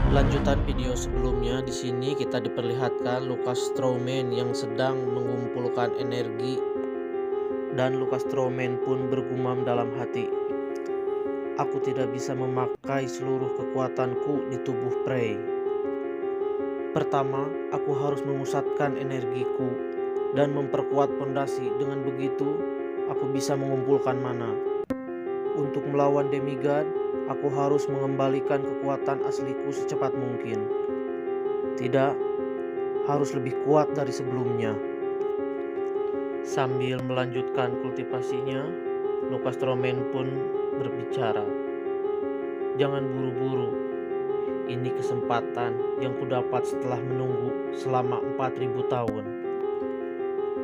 Lanjutan video sebelumnya, di sini kita diperlihatkan Lucas Strawman yang sedang mengumpulkan energi, dan Lucas Strawman pun bergumam dalam hati, "Aku tidak bisa memakai seluruh kekuatanku di tubuh Prey. Pertama, aku harus memusatkan energiku dan memperkuat pondasi. Dengan begitu, aku bisa mengumpulkan mana. Untuk melawan demigod, aku harus mengembalikan kekuatan asliku secepat mungkin. Tidak, harus lebih kuat dari sebelumnya." Sambil melanjutkan kultivasinya, Lucas Strawman pun berbicara, "Jangan buru-buru. Ini kesempatan yang kudapat setelah menunggu selama 4000 tahun.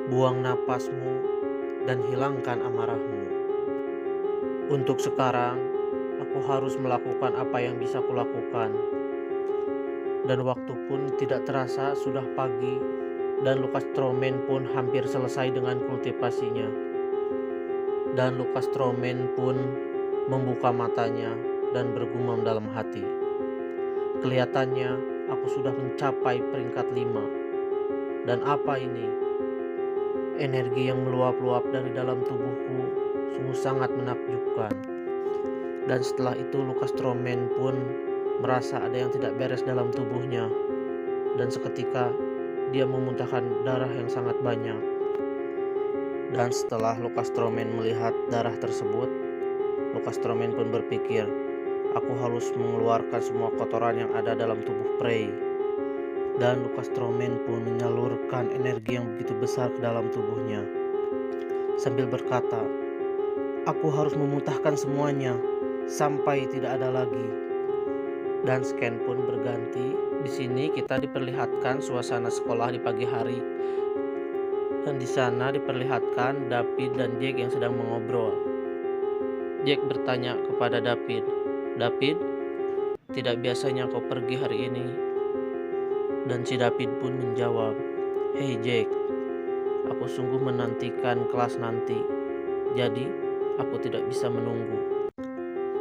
Buang napasmu dan hilangkan amarahmu. Untuk sekarang, aku harus melakukan apa yang bisa kulakukan." Dan waktu pun tidak terasa sudah pagi, dan Lucas Strawman pun hampir selesai dengan kultivasinya. Dan Lucas Strawman pun membuka matanya dan bergumam dalam hati, "Kelihatannya aku sudah mencapai peringkat 5. Dan apa ini? Energi yang meluap-luap dari dalam tubuhku sungguh sangat menakjubkan." Dan setelah itu Lucas Strawman pun merasa ada yang tidak beres dalam tubuhnya, dan seketika dia memuntahkan darah yang sangat banyak. Dan setelah Lucas Strawman melihat darah tersebut, Lucas Strawman pun berpikir, "Aku harus mengeluarkan semua kotoran yang ada dalam tubuh Prey." Dan Lucas Strawman pun menyalurkan energi yang begitu besar ke dalam tubuhnya, sambil berkata, "Aku harus memuntahkan semuanya sampai tidak ada lagi." Dan scan pun berganti. Di sini kita diperlihatkan suasana sekolah di pagi hari, dan di sana diperlihatkan David dan Jack yang sedang mengobrol. Jack bertanya kepada David, "David, tidak biasanya kau pergi hari ini?" Dan si David pun menjawab, "Hei Jack, aku sungguh menantikan kelas nanti, jadi aku tidak bisa menunggu.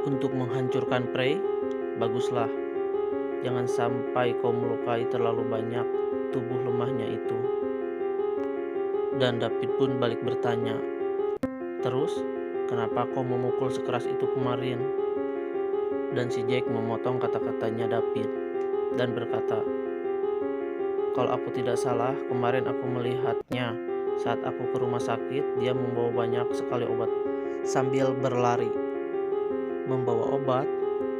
Untuk menghancurkan Prey, baguslah. Jangan sampai kau melukai terlalu banyak tubuh lemahnya itu." Dan David pun balik bertanya, "Terus, kenapa kau memukul sekeras itu kemarin?" Dan si Jack memotong kata-katanya David dan berkata, "Kalau aku tidak salah, kemarin aku melihatnya saat aku ke rumah sakit. Dia membawa banyak sekali obat sambil berlari." "Membawa obat?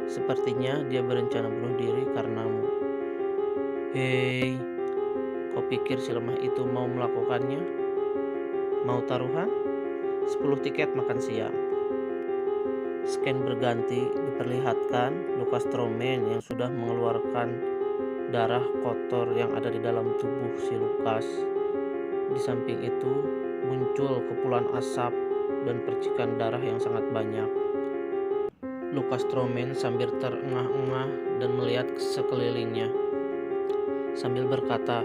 Sepertinya dia berencana bunuh diri karenamu." "Hei, kau pikir si lemah itu mau melakukannya? Mau taruhan? 10 tiket makan siang." Scan berganti, diperlihatkan Lucas Strawman yang sudah mengeluarkan darah kotor yang ada di dalam tubuh si Lucas. Di samping itu muncul kepulan asap dan percikan darah yang sangat banyak. Lucas Strawman sambil terengah-engah dan melihat ke sekelilingnya, sambil berkata,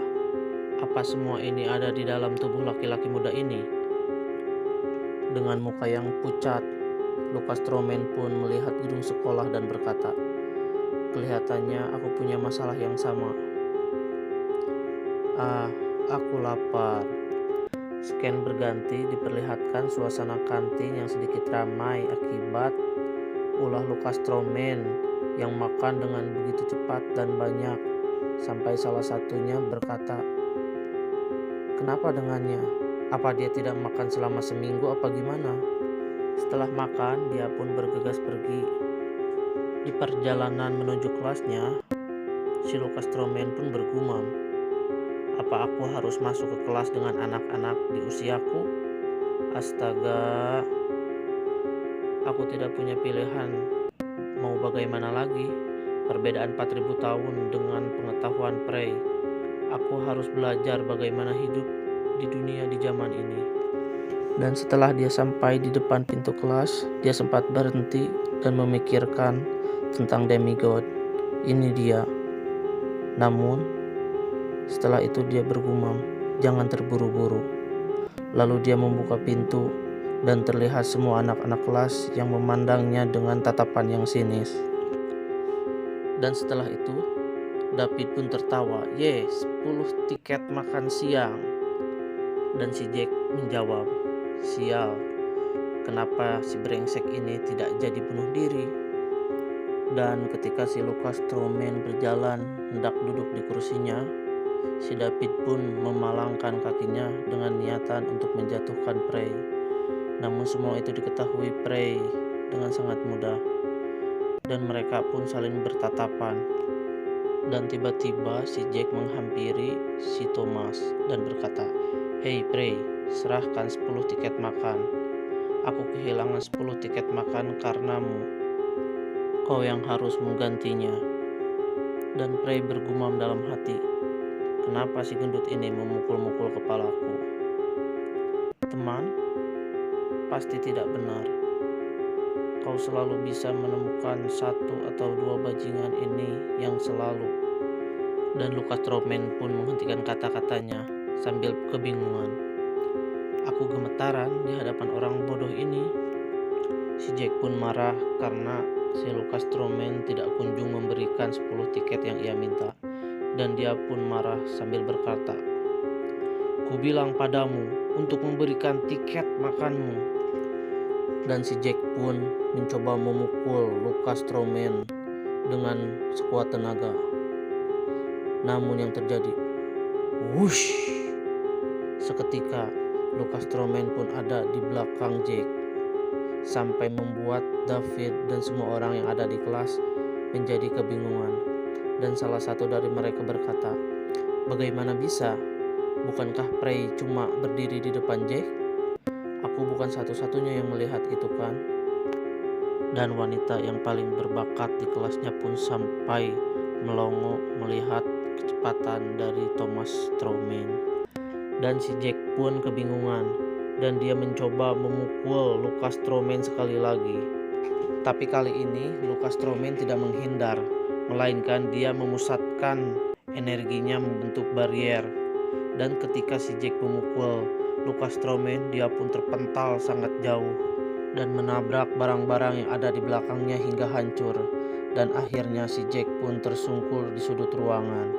"Apa semua ini ada di dalam tubuh laki-laki muda ini?" Dengan muka yang pucat, Lucas Strawman pun melihat gedung sekolah dan berkata, "Kelihatannya aku punya masalah yang sama. Aku lapar." Scan berganti, diperlihatkan suasana kantin yang sedikit ramai akibat ulah Lucas Strawman yang makan dengan begitu cepat dan banyak, sampai salah satunya berkata, "Kenapa dengannya? Apa dia tidak makan selama seminggu apa gimana?" Setelah makan, dia pun bergegas pergi. Di perjalanan menuju kelasnya, si Lucas Strawman pun bergumam, "Apa aku harus masuk ke kelas dengan anak-anak di usiaku? Astaga, aku tidak punya pilihan. Mau bagaimana lagi? Perbedaan 4000 tahun dengan pengetahuan Prey. Aku harus belajar bagaimana hidup di dunia di zaman ini." Dan setelah dia sampai di depan pintu kelas, dia sempat berhenti dan memikirkan tentang demigod. Ini dia. Namun, setelah itu dia bergumam, "Jangan terburu-buru." Lalu dia membuka pintu dan terlihat semua anak-anak kelas yang memandangnya dengan tatapan yang sinis. Dan setelah itu, David pun tertawa, "Ye, 10 tiket makan siang." Dan si Jack menjawab, "Sial, kenapa si brengsek ini tidak jadi bunuh diri?" Dan ketika si Lucas Stroman berjalan hendak duduk di kursinya, si David pun memalangkan kakinya dengan niatan untuk menjatuhkan Prey. Namun semua itu diketahui Prey dengan sangat mudah, dan mereka pun saling bertatapan. Dan tiba-tiba si Jack menghampiri si Thomas dan berkata, "Hei Prey, serahkan 10 tiket makan. Aku kehilangan 10 tiket makan karenamu. Kau yang harus menggantinya." Dan Prey bergumam dalam hati, "Kenapa si gendut ini memukul-mukul kepalaku?" Teman, pasti tidak benar. Kau selalu bisa menemukan satu atau dua bajingan ini yang selalu. Dan Lucas Stroman pun menghentikan kata-katanya sambil kebingungan. "Aku gemetaran di hadapan orang bodoh ini." Si Jack pun marah karena si Lucas Stroman tidak kunjung memberikan 10 tiket yang ia minta. Dan dia pun marah sambil berkata, "Ku bilang padamu untuk memberikan tiket makanmu." Dan si Jack pun mencoba memukul Lucas Stroman dengan sekuat tenaga. Namun yang terjadi, wush! Seketika Lucas Stroman pun ada di belakang Jack, sampai membuat David dan semua orang yang ada di kelas menjadi kebingungan. Dan salah satu dari mereka berkata, "Bagaimana bisa? Bukankah Prey cuma berdiri di depan Jack? Aku bukan satu-satunya yang melihat itu kan?" Dan wanita yang paling berbakat di kelasnya pun sampai melongo melihat kecepatan dari Thomas Stroman. Dan si Jack pun kebingungan, dan dia mencoba memukul Lucas Stroman sekali lagi. Tapi kali ini Lucas Stroman tidak menghindar, melainkan dia memusatkan energinya membentuk barrier. Dan ketika si Jack memukul Lucas Stroman, dia pun terpental sangat jauh dan menabrak barang-barang yang ada di belakangnya hingga hancur. Dan akhirnya si Jack pun tersungkur di sudut ruangan.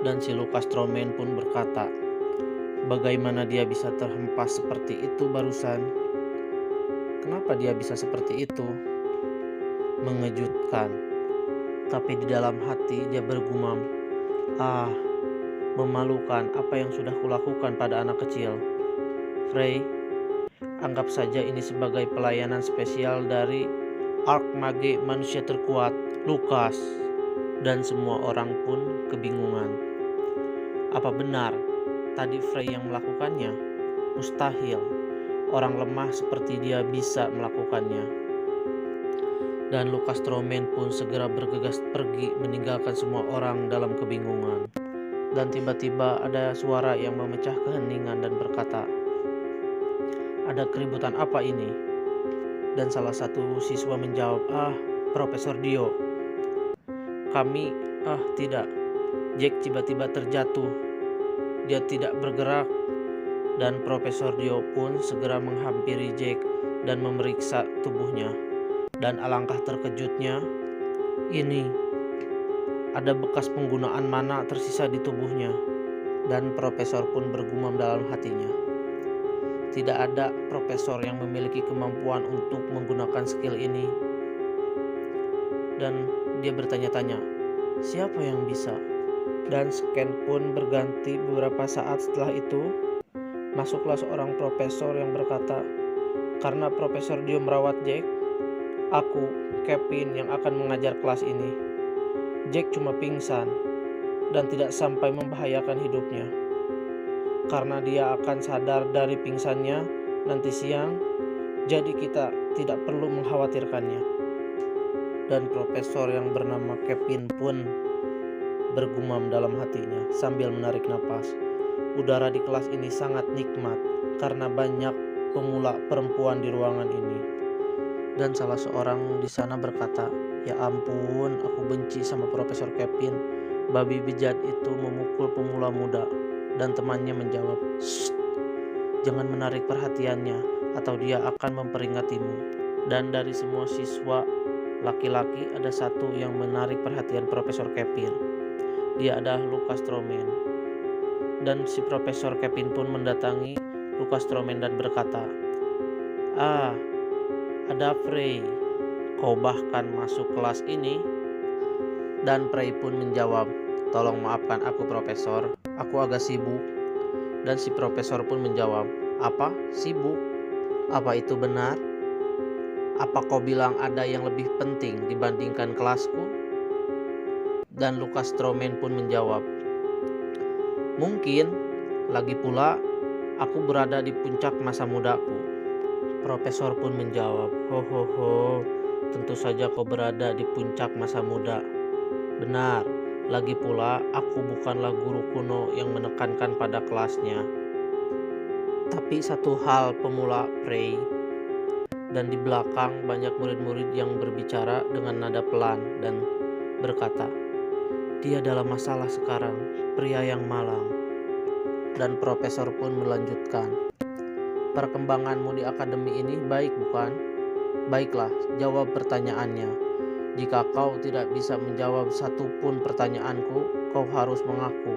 Dan si Lucas Stroman pun berkata, "Bagaimana dia bisa terhempas seperti itu barusan? Kenapa dia bisa seperti itu?" Mengejutkan. Tapi di dalam hati dia bergumam, "Ah, memalukan apa yang sudah kulakukan pada anak kecil. Frey, anggap saja ini sebagai pelayanan spesial dari Archmage manusia terkuat, Lucas." Dan semua orang pun kebingungan. Apa benar tadi Frey yang melakukannya? Mustahil. Orang lemah seperti dia bisa melakukannya. Dan Lucas Stroman pun segera bergegas pergi meninggalkan semua orang dalam kebingungan. Dan tiba-tiba ada suara yang memecah keheningan dan berkata, "Ada keributan apa ini?" Dan salah satu siswa menjawab, Profesor Dio." "Kami, tidak. Jack tiba-tiba terjatuh. Dia tidak bergerak." Dan Profesor Dio pun segera menghampiri Jack dan memeriksa tubuhnya. Dan alangkah terkejutnya, ini ada bekas penggunaan mana tersisa di tubuhnya. Dan profesor pun bergumam dalam hatinya, tidak ada profesor yang memiliki kemampuan untuk menggunakan skill ini. Dan dia bertanya-tanya, siapa yang bisa? Dan scan pun berganti beberapa saat setelah itu. Masuklah seorang profesor yang berkata, "Karena Profesor Dio merawat Jack, aku, Kevin, yang akan mengajar kelas ini. Jack cuma pingsan dan tidak sampai membahayakan hidupnya. Karena dia akan sadar dari pingsannya nanti siang, jadi kita tidak perlu mengkhawatirkannya." Dan profesor yang bernama Kevin pun bergumam dalam hatinya sambil menarik napas. Udara di kelas ini sangat nikmat karena banyak pemula perempuan di ruangan ini. Dan salah seorang di sana berkata, "Ya ampun, aku benci sama Profesor Kevin. Babi bejat itu memukul pemula muda." Dan temannya menjawab, "Shh, jangan menarik perhatiannya atau dia akan memperingatimu." Dan dari semua siswa laki-laki ada satu yang menarik perhatian Profesor Kevin. dia adalah Lucas Stroman. Dan si Profesor Kevin pun mendatangi Lucas Stroman dan berkata, "Ah, ada Frey, kau bahkan masuk kelas ini?" Dan Frey pun menjawab, "Tolong maafkan aku Profesor, aku agak sibuk." Dan si Profesor pun menjawab, "Apa? Sibuk? Apa itu benar? Apa kau bilang ada yang lebih penting dibandingkan kelasku?" Dan Lucas Stroman pun menjawab, "Mungkin, lagi pula aku berada di puncak masa mudaku." Profesor pun menjawab, "Ho ho ho, tentu saja kau berada di puncak masa muda. Benar, lagi pula aku bukanlah guru kuno yang menekankan pada kelasnya. Tapi satu hal pemula Frey." Dan di belakang banyak murid-murid yang berbicara dengan nada pelan dan berkata, "Dia dalam masalah sekarang, pria yang malang." Dan Profesor pun melanjutkan, "Perkembanganmu di akademi ini baik bukan? Baiklah, jawab pertanyaannya. Jika kau tidak bisa menjawab satu pun pertanyaanku, kau harus mengaku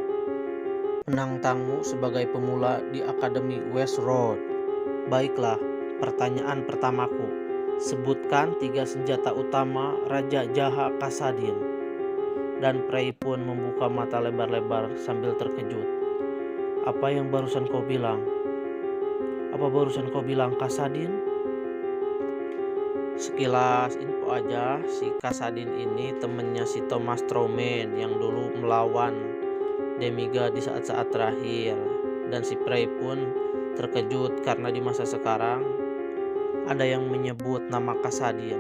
menantangmu sebagai pemula di Akademi West Road." "Baiklah, pertanyaan pertamaku. Sebutkan 3 senjata utama Raja Jaha Kasadin." Dan Frey pun membuka mata lebar-lebar sambil terkejut. "Apa yang barusan kau bilang? Apa barusan kau bilang Kasadin?" Sekilas info aja, si Kasadin ini temennya si Thomas Stroman yang dulu melawan Demiga di saat-saat terakhir. Dan si Frey pun terkejut karena di masa sekarang ada yang menyebut nama Kasadin.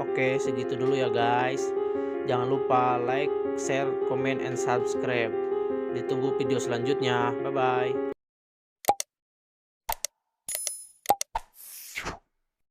Oke, segitu dulu ya guys. Jangan lupa like, share, comment, and subscribe. Ditunggu video selanjutnya. Bye bye.